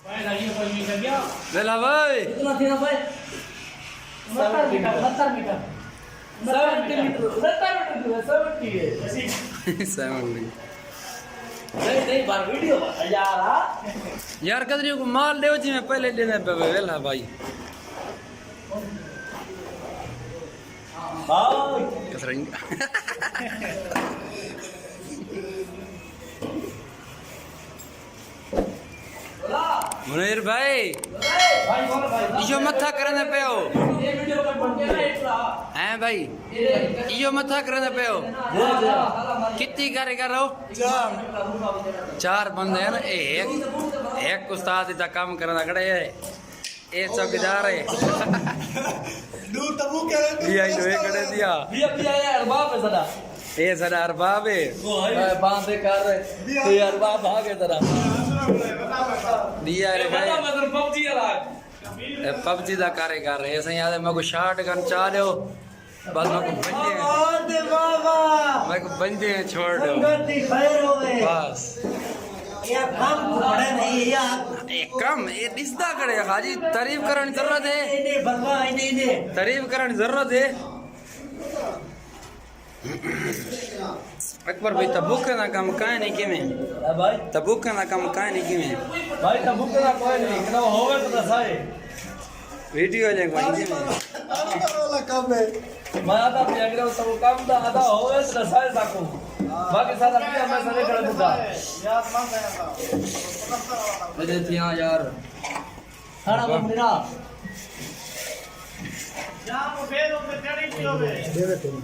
वेला भाई कितना थी ना भाई 70 मीटर 70 मीटर 70 है 70 नहीं बार वीडियो यार यार कदरी को माल देव जी में पहले लेने पे वेला भाई कसरंग मुनीर भाई इयो मथा करने पे हो हैं भाई इयो मथा करने पे हो कितनी कारीगर हो चार बंदे हैं ना एक उस्ताद इतना काम करना खड़े है ये चौकीदार है दूर तबू कह रहे दिया ही तो एक खड़े दिया ये अरबाब है सदा ये सदा अरबाब है बांधे कर ये अरबाब भागे सदा दिया रे भाई मतलब पबजी वाला पबजी दा कारीगर है ऐसे याद है मैं को शॉट गन चालो बस मैं को बंदे छोड़ दो बस कम ये दिसदा करे हाजी तारीफ करने जरूरत है तारीफ करने जरूरत है अकबर भाई तबूक ना कम काहे नहीं के में भाई तबूक ना कम काहे नहीं के में भाई तबूक ना कोई नहीं कना होवे तो दसाए वीडियो ले भाई जी में वाला काम है मैं आधा पे अगर तो काम दा आधा होवे तो दसाए साको बाकी सारा पिया मैं सरे कर दूंगा यार मान गया था मुझे थिया यार खाना बन मेरा यहां पे फेर पे चढ़ी किलो में देवे तुम